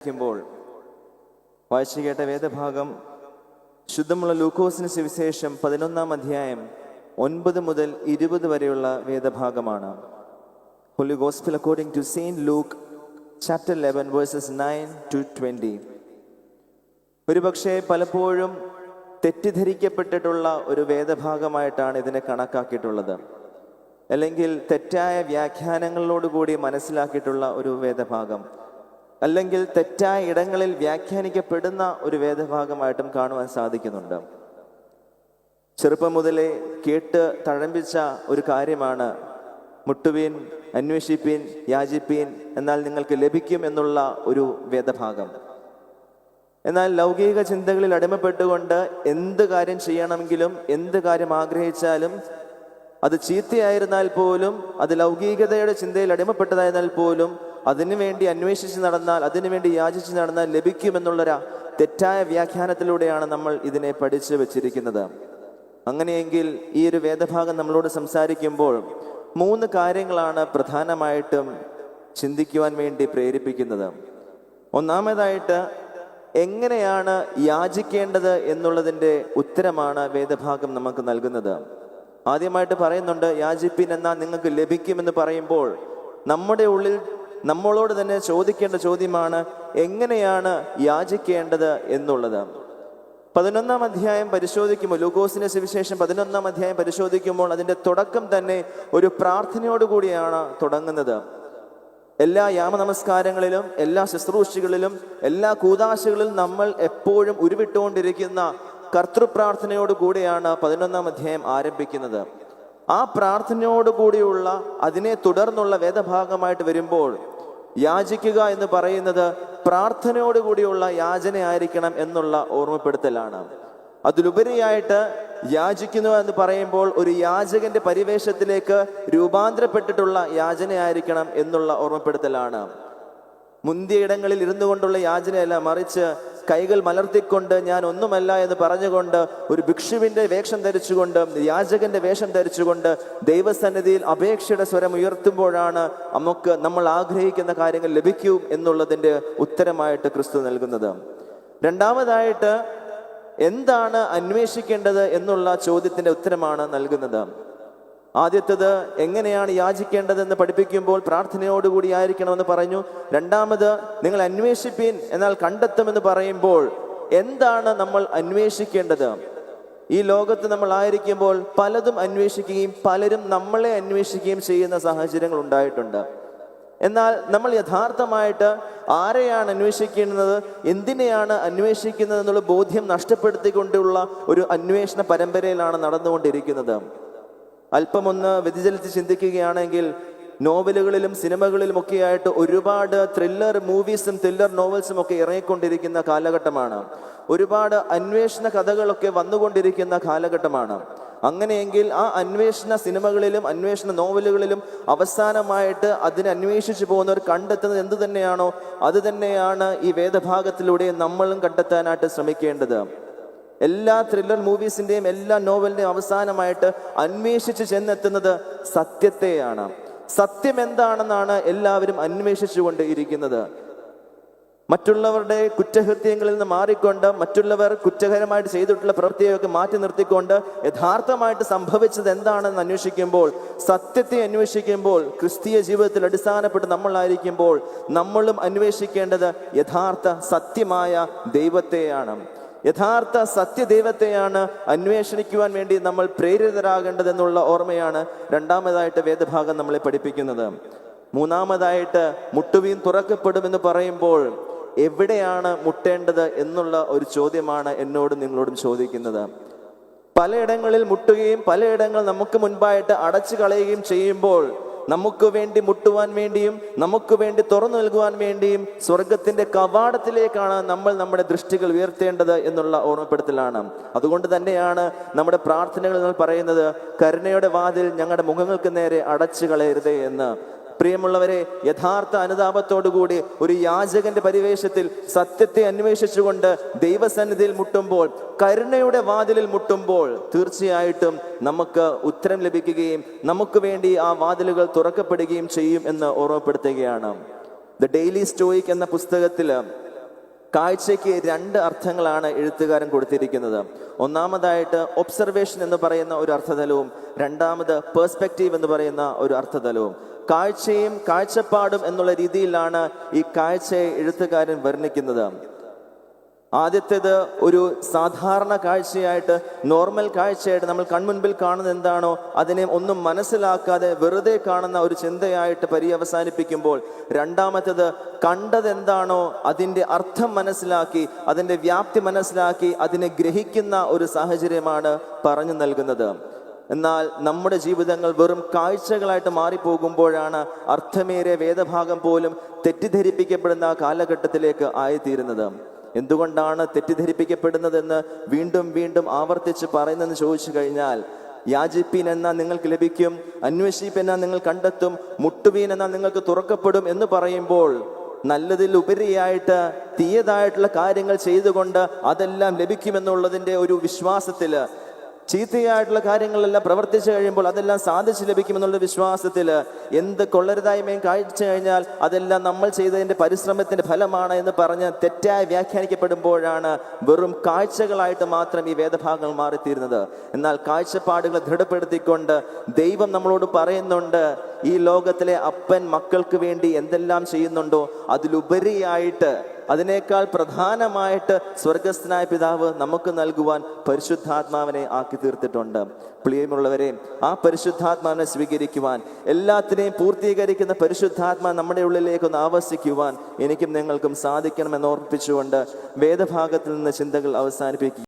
ുമ്പോൾ വായിച്ചു കേട്ട വേദഭാഗം ശുദ്ധമുള്ള ലൂക്കോസിന് സുവിശേഷം 11 അധ്യായം 9 മുതൽ 20 വരെയുള്ള വേദഭാഗമാണ്. Holy Gospel according to Saint Luke chapter 11 verses 9 to 20. ഒരുപക്ഷെ പലപ്പോഴും തെറ്റിദ്ധരിക്കപ്പെട്ടിട്ടുള്ള ഒരു വേദഭാഗമായിട്ടാണ് ഇതിനെ കണക്കാക്കിയിട്ടുള്ളത്, അല്ലെങ്കിൽ തെറ്റായ വ്യാഖ്യാനങ്ങളോടുകൂടി മനസ്സിലാക്കിയിട്ടുള്ള ഒരു വേദഭാഗം, അല്ലെങ്കിൽ തെറ്റായ ഇടങ്ങളിൽ വ്യാഖ്യാനിക്കപ്പെടുന്ന ഒരു വേദഭാഗമായിട്ടും കാണുവാൻ സാധിക്കുന്നുണ്ട്. ചെറുപ്പം മുതലേ കേട്ട് തഴമ്പിച്ച ഒരു കാര്യമാണ് മുട്ടുവീൻ, അന്വേഷിപ്പീൻ, യാചിപ്പീൻ, എന്നാൽ നിങ്ങൾക്ക് ലഭിക്കും എന്നുള്ള ഒരു വേദഭാഗം. എന്നാൽ ലൗകിക ചിന്തകളിൽ അടിമപ്പെട്ടുകൊണ്ട് എന്ത് കാര്യം ചെയ്യണമെങ്കിലും എന്ത് കാര്യം ആഗ്രഹിച്ചാലും അത് ചീത്തയായിരുന്നാൽ പോലും, അത് ലൗകികതയുടെ ചിന്തയിൽ അടിമപ്പെട്ടതായിരുന്നാൽ പോലും, അതിനുവേണ്ടി അന്വേഷിച്ച് നടന്നാൽ, അതിനുവേണ്ടി യാചിച്ച് നടന്നാൽ ലഭിക്കുമെന്നുള്ളൊരു തെറ്റായ വ്യാഖ്യാനത്തിലൂടെയാണ് നമ്മൾ ഇതിനെ പഠിച്ചു വച്ചിരിക്കുന്നത്. അങ്ങനെയെങ്കിൽ ഈ ഒരു വേദഭാഗം നമ്മളോട് സംസാരിക്കുമ്പോൾ 3 കാര്യങ്ങളാണ് പ്രധാനമായിട്ടും ചിന്തിക്കുവാൻ വേണ്ടി പ്രേരിപ്പിക്കുന്നത്. ഒന്നാമതായിട്ട്, എങ്ങനെയാണ് യാചിക്കേണ്ടത് എന്നുള്ളതിൻ്റെ ഉത്തരമാണ് വേദഭാഗം നമുക്ക് നൽകുന്നത്. ആദ്യമായിട്ട് പറയുന്നുണ്ട്, യാചിപ്പിൻ എന്നാൽ നിങ്ങൾക്ക് ലഭിക്കുമെന്ന് പറയുമ്പോൾ നമ്മുടെ ഉള്ളിൽ നമ്മളോട് തന്നെ ചോദിക്കേണ്ട ചോദ്യമാണ്, എങ്ങനെയാണ് യാചിക്കേണ്ടത് എന്നുള്ളത്. 11 അധ്യായം പരിശോധിക്കുമ്പോൾ, ലൂക്കോസിന്റെ സുവിശേഷം 11 അധ്യായം പരിശോധിക്കുമ്പോൾ അതിൻ്റെ തുടക്കം തന്നെ ഒരു പ്രാർത്ഥനയോടുകൂടിയാണ് തുടങ്ങുന്നത്. എല്ലാ യാമനമസ്കാരങ്ങളിലും, എല്ലാ ശുശ്രൂഷകളിലും, എല്ലാ കൂദാശകളിലും നമ്മൾ എപ്പോഴും ഉരുവിട്ടുകൊണ്ടിരിക്കുന്ന കർത്തൃപ്രാർത്ഥനയോടുകൂടിയാണ് 11 അധ്യായം ആരംഭിക്കുന്നത്. ആ പ്രാർത്ഥനയോടുകൂടിയുള്ള അതിനെ തുടർന്നുള്ള വേദഭാഗമായിട്ട് വരുമ്പോൾ യാചിക്കുക എന്ന് പറയുന്നത് പ്രാർത്ഥനയോടുകൂടിയുള്ള യാചനയായിരിക്കണം എന്നുള്ള ഓർമ്മപ്പെടുത്തലാണ്. അതിലുപരിയായിട്ട് യാചിക്കുന്നു എന്ന് പറയുമ്പോൾ ഒരു യാചകന്റെ പരിവേഷത്തിലേക്ക് രൂപാന്തരപ്പെട്ടിട്ടുള്ള യാചനയായിരിക്കണം എന്നുള്ള ഓർമ്മപ്പെടുത്തലാണ്. മുന്തിയ ഇടങ്ങളിൽ ഇരുന്നു കൊണ്ടുള്ള യാചനയല്ല, മറിച്ച് കൈകൾ മലർത്തിക്കൊണ്ട് ഞാൻ ഒന്നുമല്ല എന്ന് പറഞ്ഞുകൊണ്ട് ഒരു ഭിക്ഷുവിന്റെ വേഷം ധരിച്ചുകൊണ്ട്, യാചകന്റെ വേഷം ധരിച്ചുകൊണ്ട് ദൈവസന്നിധിയിൽ അപേക്ഷയുടെ സ്വരം ഉയർത്തുമ്പോഴാണ് നമ്മൾ ആഗ്രഹിക്കുന്ന കാര്യങ്ങൾ ലഭിക്കൂ എന്നുള്ളതിൻ്റെ ഉത്തരമായിട്ട് ക്രിസ്തു നൽകുന്നത്. രണ്ടാമതായിട്ട്, എന്താണ് അന്വേഷിക്കേണ്ടത് എന്നുള്ള ചോദ്യത്തിന്റെ ഉത്തരമാണ് നൽകുന്നത്. ആദ്യത്തേത് എങ്ങനെയാണ് യാചിക്കേണ്ടതെന്ന് പഠിപ്പിക്കുമ്പോൾ പ്രാർത്ഥനയോടുകൂടി ആയിരിക്കണമെന്ന് പറഞ്ഞു. രണ്ടാമത്, നിങ്ങൾ അന്വേഷിപ്പീൻ എന്നാൽ കണ്ടെത്തുമെന്ന് പറയുമ്പോൾ എന്താണ് നമ്മൾ അന്വേഷിക്കേണ്ടത്? ഈ ലോകത്ത് നമ്മൾ ആയിരിക്കുമ്പോൾ പലതും അന്വേഷിക്കുകയും പലരും നമ്മളെ അന്വേഷിക്കുകയും ചെയ്യുന്ന സാഹചര്യങ്ങൾ ഉണ്ടായിട്ടുണ്ട്. എന്നാൽ നമ്മൾ യഥാർത്ഥമായിട്ട് ആരെയാണ് അന്വേഷിക്കുന്നത്, എന്തിനെയാണ് അന്വേഷിക്കുന്നത് എന്നുള്ള ബോധ്യം നഷ്ടപ്പെടുത്തിക്കൊണ്ടുള്ള ഒരു അന്വേഷണ പരമ്പരയിലാണ് നടന്നുകൊണ്ടിരിക്കുന്നത്. അല്പമൊന്ന് വ്യതിചലിച്ച് ചിന്തിക്കുകയാണെങ്കിൽ നോവലുകളിലും സിനിമകളിലും ഒക്കെയായിട്ട് ഒരുപാട് ത്രില്ലർ മൂവീസും ത്രില്ലർ നോവൽസും ഒക്കെ ഇറങ്ങിക്കൊണ്ടിരിക്കുന്ന കാലഘട്ടമാണ്. ഒരുപാട് അന്വേഷണ കഥകളൊക്കെ വന്നുകൊണ്ടിരിക്കുന്ന കാലഘട്ടമാണ്. അങ്ങനെയെങ്കിൽ ആ അന്വേഷണ സിനിമകളിലും അന്വേഷണ നോവലുകളിലും അവസാനമായിട്ട് അതിനെ അന്വേഷിച്ചു പോകുന്നവർ കണ്ടെത്തുന്നത് എന്തു തന്നെയാണോ അത് തന്നെയാണ് ഈ വേദഭാഗത്തിലൂടെ നമ്മളും കണ്ടെത്താനായിട്ട് ശ്രമിക്കേണ്ടത്. എല്ലാ ത്രില്ലർ മൂവീസിൻ്റെയും എല്ലാ നോവലിൻ്റെയും അവസാനമായിട്ട് അന്വേഷിച്ച് ചെന്നെത്തുന്നത് സത്യത്തെയാണ്. സത്യം എന്താണെന്നാണ് എല്ലാവരും അന്വേഷിച്ചുകൊണ്ട് ഇരിക്കുന്നത്. മറ്റുള്ളവരുടെ കുറ്റകൃത്യങ്ങളിൽ നിന്ന് മാറിക്കൊണ്ട്, മറ്റുള്ളവർ കുറ്റകരമായിട്ട് ചെയ്തിട്ടുള്ള പ്രവൃത്തിയൊക്കെ മാറ്റി നിർത്തിക്കൊണ്ട് യഥാർത്ഥമായിട്ട് സംഭവിച്ചത് എന്താണെന്ന് അന്വേഷിക്കുമ്പോൾ, സത്യത്തെ അന്വേഷിക്കുമ്പോൾ, ക്രിസ്തീയ ജീവിതത്തിൽ അടിസ്ഥാനപ്പെട്ട് നമ്മളായിരിക്കുമ്പോൾ നമ്മളും അന്വേഷിക്കേണ്ടത് യഥാർത്ഥ സത്യമായ ദൈവത്തെയാണ്. യഥാർത്ഥ സത്യദൈവത്തെയാണ് അന്വേഷിക്കുവാൻ വേണ്ടി നമ്മൾ പ്രേരിതരാകേണ്ടതെന്നുള്ള ഓർമ്മയാണ് രണ്ടാമതായിട്ട് വേദഭാഗം നമ്മളെ പഠിപ്പിക്കുന്നത്. മൂന്നാമതായിട്ട്, മുട്ടുവീൻ തുറക്കപ്പെടുമെന്ന് പറയുമ്പോൾ എവിടെയാണ് മുട്ടേണ്ടത് എന്നുള്ള ഒരു ചോദ്യമാണ് എന്നോടും നിങ്ങളോടും ചോദിക്കുന്നത്. പലയിടങ്ങളിൽ മുട്ടുകയും പലയിടങ്ങൾ നമുക്ക് മുൻപായിട്ട് അടച്ചു കളയുകയും ചെയ്യുമ്പോൾ നമുക്ക് വേണ്ടി മുട്ടുവാൻ വേണ്ടിയും നമുക്ക് വേണ്ടി തുറന്നു നൽകുവാൻ വേണ്ടിയും സ്വർഗത്തിന്റെ കവാടത്തിലേക്കാണ് നമ്മൾ നമ്മുടെ ദൃഷ്ടികൾ ഉയർത്തേണ്ടത് എന്നുള്ള ഓർമ്മപ്പെടുത്തലാണ്. അതുകൊണ്ട് തന്നെയാണ് നമ്മുടെ പ്രാർത്ഥനകൾ നമ്മൾ പറയുന്നത്, കരുണയുടെ വാതിൽ ഞങ്ങളുടെ മുഖങ്ങൾക്ക് നേരെ അടച്ചു കളയരുതേ എന്ന്. പ്രിയമുള്ളവരെ, യഥാർത്ഥ അനുതാപത്തോടുകൂടി ഒരു യാചകന്റെ പരിവേഷത്തിൽ സത്യത്തെ അന്വേഷിച്ചുകൊണ്ട് ദൈവസന്നിധിയിൽ മുട്ടുമ്പോൾ, കരുണയുടെ വാതിലിൽ മുട്ടുമ്പോൾ തീർച്ചയായിട്ടും നമുക്ക് ഉത്തരം ലഭിക്കുകയും നമുക്ക് വേണ്ടി ആ വാതിലുകൾ തുറക്കപ്പെടുകയും ചെയ്യും എന്ന് ഓർമ്മപ്പെടുത്തുകയാണ്. ദ ഡെയിലി സ്റ്റോയിക് എന്ന പുസ്തകത്തിൽ കാഴ്ചയ്ക്ക് രണ്ട് അർത്ഥങ്ങളാണ് എഴുത്തുകാരൻ കൊടുത്തിരിക്കുന്നത്. ഒന്നാമതായിട്ട് ഒബ്സർവേഷൻ എന്ന് പറയുന്ന ഒരു അർത്ഥതലവും രണ്ടാമത് പേഴ്സ്പെക്റ്റീവ് എന്ന് പറയുന്ന ഒരു അർത്ഥതലവും. കാഴ്ചയും കാഴ്ചപ്പാടും എന്നുള്ള രീതിയിലാണ് ഈ കാഴ്ചയെ എഴുത്തുകാരൻ വർണ്ണിക്കുന്നത്. ആദ്യത്തേത് ഒരു സാധാരണ കാഴ്ചയായിട്ട്, നോർമൽ കാഴ്ചയായിട്ട് നമ്മൾ കൺമുൻപിൽ കാണുന്നത് എന്താണോ അതിനെ ഒന്നും മനസ്സിലാക്കാതെ വെറുതെ കാണുന്ന ഒരു ചിന്തയായിട്ട് പര്യവസാനിപ്പിക്കുമ്പോൾ, രണ്ടാമത്തേത് കണ്ടതെന്താണോ അതിൻ്റെ അർത്ഥം മനസ്സിലാക്കി അതിൻ്റെ വ്യാപ്തി മനസ്സിലാക്കി അതിനെ ഗ്രഹിക്കുന്ന ഒരു സാഹചര്യമാണ് പറഞ്ഞു നൽകുന്നത്. എന്നാൽ നമ്മുടെ ജീവിതങ്ങൾ വെറും കാഴ്ചകളായിട്ട് മാറിപ്പോകുമ്പോഴാണ് അർത്ഥമേറിയ വേദഭാഗം പോലും തെറ്റിദ്ധരിപ്പിക്കപ്പെടുന്ന കാലഘട്ടത്തിലേക്ക് ആയിത്തീരുന്നത്. എന്തുകൊണ്ടാണ് തെറ്റിദ്ധരിപ്പിക്കപ്പെടുന്നതെന്ന് വീണ്ടും വീണ്ടും ആവർത്തിച്ച് പറയുന്നതെന്ന് ചോദിച്ചു കഴിഞ്ഞാൽ, യാചിപ്പീൻ എന്നാൽ നിങ്ങൾക്ക് ലഭിക്കും, അന്വേഷിപ്പീൻ എന്നാൽ നിങ്ങൾ കണ്ടെത്തും, മുട്ടുവീൻ എന്നാൽ നിങ്ങൾക്ക് തുറക്കപ്പെടും എന്ന് പറയുമ്പോൾ നല്ലതിൽ ഉപരിയായിട്ട് തീയതായിട്ടുള്ള കാര്യങ്ങൾ ചെയ്തുകൊണ്ട് അതെല്ലാം ലഭിക്കുമെന്നുള്ളതിൻ്റെ ഒരു വിശ്വാസത്തില്, ചീത്തയായിട്ടുള്ള കാര്യങ്ങളെല്ലാം പ്രവർത്തിച്ചു കഴിയുമ്പോൾ അതെല്ലാം സാധിച്ചു ലഭിക്കുമെന്നുള്ള വിശ്വാസത്തിൽ എന്ത് കൊള്ളരുതായ്മയും കാഴ്ച കഴിഞ്ഞാൽ അതെല്ലാം നമ്മൾ ചെയ്തതിൻ്റെ പരിശ്രമത്തിൻ്റെ ഫലമാണ് എന്ന് പറഞ്ഞ് തെറ്റായി വ്യാഖ്യാനിക്കപ്പെടുമ്പോഴാണ് വെറും കാഴ്ചകളായിട്ട് മാത്രം ഈ വേദഭാഗങ്ങൾ മാറിത്തീരുന്നത്. എന്നാൽ കാഴ്ചപ്പാടുകളെ ദൃഢപ്പെടുത്തിക്കൊണ്ട് ദൈവം നമ്മളോട് പറയുന്നുണ്ട്, ഈ ലോകത്തിലെ അപ്പൻ മക്കൾക്ക് വേണ്ടി എന്തെല്ലാം ചെയ്യുന്നുണ്ടോ അതിലുപരിയായിട്ട്, അതിനേക്കാൾ പ്രധാനമായിട്ട് സ്വർഗസ്ഥനായ പിതാവ് നമുക്ക് നൽകുവാൻ പരിശുദ്ധാത്മാവിനെ ആക്കി തീർത്തിട്ടുണ്ട്. പ്രിയമുള്ളവരെ, ആ പരിശുദ്ധാത്മാവിനെ സ്വീകരിക്കുവാൻ, എല്ലാത്തിനെയും പൂർത്തീകരിക്കുന്ന പരിശുദ്ധാത്മാ നമ്മുടെ ഉള്ളിലേക്കൊന്ന് ആവസിക്കുവാൻ എനിക്കും നിങ്ങൾക്കും സാധിക്കണമെന്ന് ഓർപ്പിച്ചുകൊണ്ട് വേദഭാഗത്തിൽ നിന്ന് ചിന്തകൾ അവസാനിപ്പിക്കുക.